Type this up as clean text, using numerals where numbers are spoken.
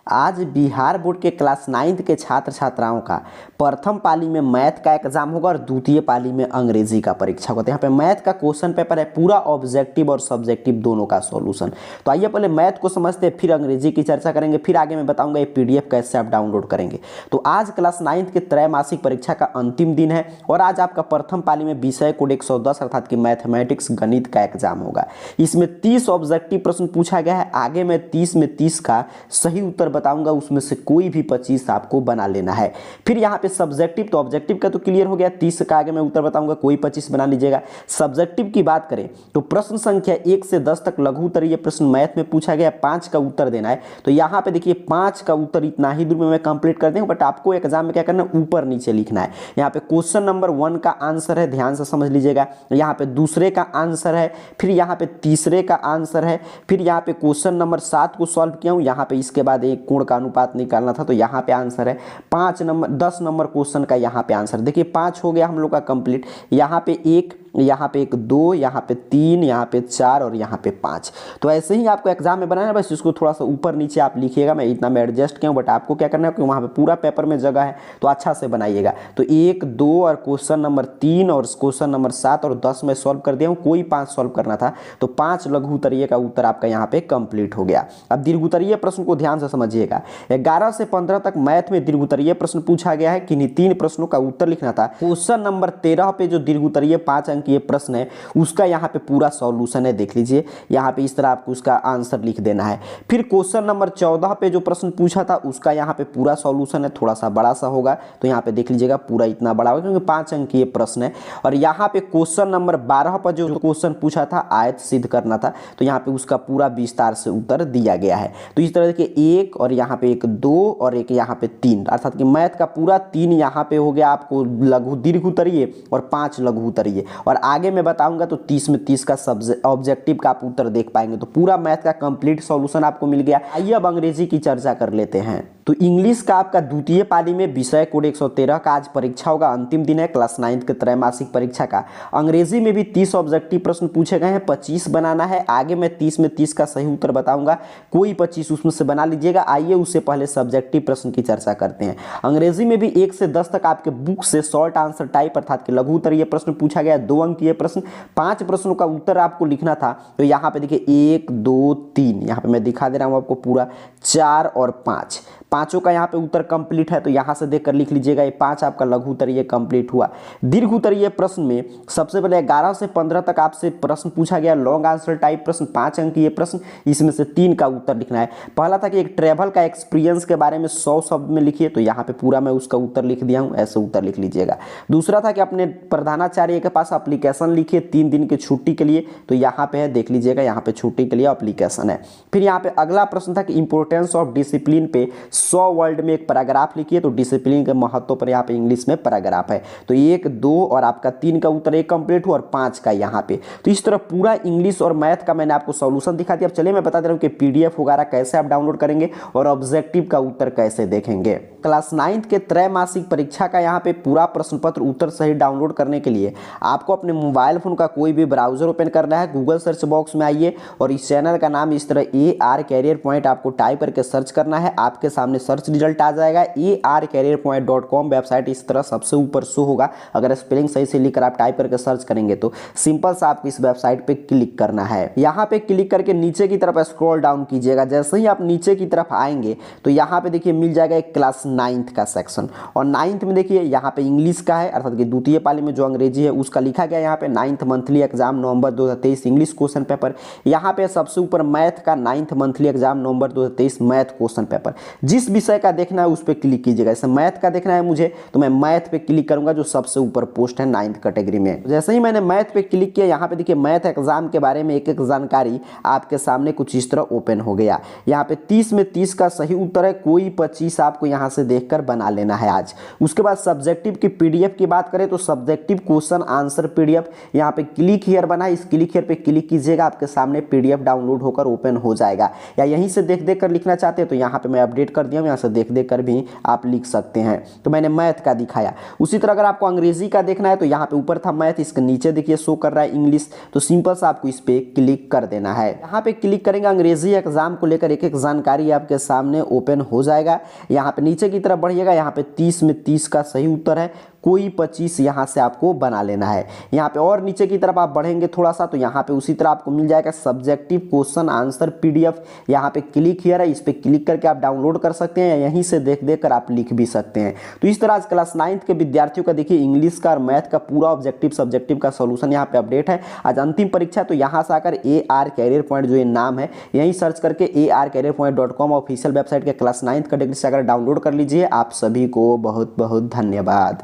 आज बिहार बोर्ड के class 9th के छात्र छात्राओं का प्रथम पाली में मैथ का एग्जाम होगा और द्वितीय पाली में अंग्रेजी का परीक्षा होगा। तो यहाँ पे मैथ का क्वेश्चन पेपर है, पूरा ऑब्जेक्टिव और सब्जेक्टिव दोनों का सॉल्यूशन। तो आइए पहले मैथ को समझते हैं, फिर अंग्रेजी की चर्चा करेंगे, फिर आगे मैं बताऊंगा ये पीडीएफ कैसे आप डाउनलोड करेंगे। तो आज क्लास 9th के त्रैमासिक परीक्षा का अंतिम दिन है और आज आपका प्रथम पाली में विषय कोड 110 अर्थात कि मैथमेटिक्स गणित का एग्जाम होगा। इसमें 30 ऑब्जेक्टिव प्रश्न पूछा गया है। आगे मैं 30 में 30 का सही उत्तर बताऊंगा, उसमें से कोई भी 25 आपको बना लेना है। फिर यहाँ पे सब्जेक्टिव, तो ऑब्जेक्टिव का तो क्लियर हो गया, 30 का आगे मैं उत्तर बताऊंगा, कोई 25 बना लीजिएगा। सब्जेक्टिव की बात करें तो प्रश्न संख्या 1 से 10 तक लघु उत्तरीय प्रश्न मैथ में पूछा गया, 5 का उत्तर देना है। तो यहाँ पे देखिए 5 का उत्तर इतना ही दूर में मैं कंप्लीट कर दूंगा, बट आपको एग्जाम में क्या करना है, ऊपर नीचे लिखना है। यहाँ पे क्वेश्चन नंबर 1 का आंसर है, ध्यान से समझ लीजिएगा। यहाँ पे दूसरे का आंसर है, फिर यहाँ पे तीसरे का आंसर है, फिर यहाँ पे क्वेश्चन नंबर 7 को सॉल्व किया हूँ। यहाँ पे इसके बाद एक कोण का अनुपात निकालना था, तो यहाँ पे आंसर है 10 नंबर क्वेश्चन का यहाँ पे आंसर। देखिए 5 हो गया हम लोग का कंप्लीट। यहाँ पे 1, यहाँ पे 2, यहाँ पे 3, यहाँ पे 4 और यहाँ पे 5। तो ऐसे ही आपको एग्जाम में बनाना है, बस इसको थोड़ा सा ऊपर नीचे आप लिखिएगा। मैं इतना मैं एडजस्ट किया हूँ, बट आपको क्या करना है कि वहाँ पे पूरा पेपर में जगह है, तो अच्छा से बनाइएगा। तो 1, 2 और क्वेश्चन नंबर 3 और क्वेश्चन नंबर 7 और 10 में सॉल्व कर दिया हूँ। कोई 5 सॉल्व करना था, तो 5 लघु उत्तरीय का उत्तर आपका यहाँ पे कंप्लीट हो गया। अब दीर्घ उत्तरीय प्रश्न को ध्यान से समझिएगा। 11 से 15 तक मैथ में दीर्घ उत्तरीय प्रश्न पूछा गया है, किन्हीं 3 प्रश्नों का उत्तर लिखना था। क्वेश्चन नंबर 13 पे जो दीर्घ उत्तरीय 5 अंकीय प्रश्न है उसका यहाँ पे पूरा सॉल्यूशन है, देख लीजिए। यहाँ पे इस तरह आपको उसका आंसर लिख देना है। फिर क्वेश्चन नंबर 14 पे जो प्रश्न पूछा था उसका यहाँ पे पूरा सॉल्यूशन है, थोड़ा सा बड़ा सा होगा, तो यहाँ पे देख लीजिएगा पूरा इतना बड़ा होगा क्योंकि 5 अंकीय प्रश्न है। और यहाँ पे क्वेश्चन नंबर 12 पर जो क्वेश्चन पूछा था आयत सिद्ध करना था, तो यहाँ पे उसका पूरा विस्तार से उत्तर दिया गया है। तो इस तरह के 1 और यहाँ पे 1 2 और एक यहाँ पे 3, अर्थात कि मैथ का पूरा 3 यहाँ पे हो गया आपको लघु दीर्घ उत्तरीय और 5 लघु उत्तरीय। और आगे मैं बताऊंगा तो 30 में 30 का ऑब्जेक्टिव का आप उत्तर देख पाएंगे। तो पूरा मैथ का कंप्लीट सॉल्यूशन आपको मिल गया। आइए अब अंग्रेजी की चर्चा कर लेते हैं। तो इंग्लिश का आपका द्वितीय पाली में विषय कोड 113 का आज परीक्षा होगा, अंतिम दिन है क्लास 9th के त्रैमासिक परीक्षा का। अंग्रेजी में भी 30 ऑब्जेक्टिव प्रश्न पूछे गए हैं, 25 बनाना है। आगे मैं 30 में 30 का सही उत्तर बताऊंगा, कोई 25 उसमें से बना लीजिएगा। आइए उससे पहले सब्जेक्टिव प्रश्न की चर्चा करते हैं। अंग्रेजी में भी 1 से 10 तक आपके बुक से शॉर्ट आंसर टाइप अर्थात कि लघु उत्तरीय प्रश्न पूछा गया, 2 अंकीय प्रश्न, 5 प्रश्नों का उत्तर आपको लिखना था। तो यहाँ पे देखिए 1 2 3, यहाँ पे मैं दिखा दे रहा हूँ आपको पूरा 4 और 5, पांचों का यहाँ पे उत्तर कंप्लीट है। तो यहाँ से देखकर लिख लीजिएगा, ये 5 आपका लघु उत्तरीय कंप्लीट हुआ। दीर्घ उत्तरीय प्रश्न में सबसे पहले 11 से 15 तक आपसे प्रश्न पूछा गया, लॉन्ग आंसर टाइप प्रश्न, 5 अंकीय प्रश्न, इसमें से 3 का उत्तर लिखना है। पहला था कि एक ट्रैवल का एक्सपीरियंस के बारे में 100 शब्द में लिखिए, तो यहाँ पे पूरा मैं उसका उत्तर लिख दिया हूँ, ऐसे उत्तर लिख लीजिएगा। दूसरा था कि अपने प्रधानाचार्य के पास एप्लीकेशन लिखिए 3 दिन की छुट्टी के लिए, तो यहाँ पे है, देख लीजिएगा, यहाँ पे छुट्टी के लिए एप्लीकेशन है। फिर यहाँ पे अगला प्रश्न था कि इंपोर्टेंस ऑफ डिसिप्लिन पे 100 वर्ड में एक पैराग्राफ लिखिए, तो डिसिप्लिन के महत्व पर यहाँ पे इंग्लिश में पैराग्राफ है। तो 1 2 और आपका 3 का उत्तर एक कंप्लीट हुआ और 5 का यहाँ पे। तो इस तरह पूरा इंग्लिश और मैथ का मैंने आपको सॉल्यूशन दिखा दिया। अब चलिए मैं बता दे रहा हूँ कि पीडीएफ वगैरह कैसे आप डाउनलोड करेंगे और ऑब्जेक्टिव का उत्तर कैसे देखेंगे। क्लास 9th के त्रैमासिक परीक्षा का यहाँ पे पूरा प्रश्न पत्र उत्तर सहित डाउनलोड करने के लिए आपको अपने मोबाइल फोन का कोई भी ब्राउजर ओपन करना है। गूगल सर्च बॉक्स में आइए और इस चैनल का नाम इस तरह AR कैरियर पॉइंट आपको टाइप करके सर्च करना है। आपके सामने सर्च रिजल्ट आ जाएगा, arcareerpoint.com वेबसाइट इस तरह सबसे ऊपर शो होगा। अगर स्पेलिंग सही से लिखकर आप टाइप करके सर्च करेंगे तो सिंपल सा आपको इस वेबसाइट पे क्लिक करना है। यहाँ पे क्लिक करके नीचे की तरफ स्क्रॉल डाउन कीजिएगा। जैसे ही आप नीचे की तरफ आएंगे तो यहाँ पे देखिए मिल जाएगा एक क्लास 9th का सेक्शन, और 9th में देखिए यहाँ पे इंग्लिश का है, अर्थात कि द्वितीय पाली में जो अंग्रेजी है उसका लिखा गया। यहाँ पे 9th मंथली एग्जाम नवंबर 2023 इंग्लिश क्वेश्चन पेपर। यहाँ पे सबसे ऊपर मैथ का 9th मंथली एग्जाम नवंबर 2023 मैथ क्वेश्चन पेपर। जिस विषय का देखना है उस पर क्लिक कीजिएगा। जैसे मैथ का देखना है मुझे, तो मैं मैथ पे क्लिक करूंगा जो सबसे ऊपर पोस्ट है 9th कैटेगरी में। जैसे ही मैंने मैथ पे क्लिक किया, यहाँ पे देखिए मैथ एग्जाम के बारे में एक एक जानकारी आपके सामने कुछ इस तरह ओपन हो गया। यहाँ पे 30 में 30 का सही उत्तर है, कोई 25 आपको यहाँ से देखकर बना लेना है आज। उसके बाद सब्जेक्टिव की पीडीएफ की बात करें तो सब्जेक्टिव क्वेश्चन आंसर पीडीएफ यहाँ पे क्लिक हियर बना है, इस क्लिक हियर पे क्लिक कीजिएगा, आपके सामने पीडीएफ डाउनलोड होकर ओपन हो जाएगा। या यहीं से देख देख कर लिखना चाहते हैं तो यहाँ पे मैं अपडेट कर दिया हूँ, यहाँ से देख देख कर भी आप लिख सकते हैं। तो मैंने मैथ का दिखाया। उसी तरह अगर आपको अंग्रेजी का देखना है तो यहाँ पे ऊपर था मैथ, इसके नीचे देखिए शो कर रहा है इंग्लिश, तो सिंपल सा आपको इस पे क्लिक कर देना है। यहाँ पे क्लिक करेंगे अंग्रेजी एग्जाम को लेकर एक एक जानकारी आपके सामने ओपन हो जाएगा। यहाँ पे नीचे की तरफ बढ़िएगा, यहाँ पे 30 में 30 का सही उत्तर है, कोई 25 यहाँ से आपको बना लेना है। यहाँ पे और नीचे की तरफ आप बढ़ेंगे थोड़ा सा तो यहाँ पे उसी तरह आपको मिल जाएगा सब्जेक्टिव क्वेश्चन आंसर पीडीएफ, यहाँ पे क्लिक हियर है, इस पे क्लिक करके आप डाउनलोड कर सकते हैं या यहीं से देख देख कर आप लिख भी सकते हैं। तो इस तरह आज क्लास 9th के विद्यार्थियों का देखिए इंग्लिश का और मैथ का पूरा ऑब्जेक्टिव सब्जेक्टिव का सोल्यूशन यहाँ पे अपडेट है। आज अंतिम परीक्षा, तो यहाँ से आकर AR कैरियर पॉइंट जो ये नाम है यहीं सर्च करके arcareerpoint.com ऑफिशियल वेबसाइट के क्लास 9th का डिग्री से अगर डाउनलोड कर लीजिए। आप सभी को बहुत बहुत धन्यवाद।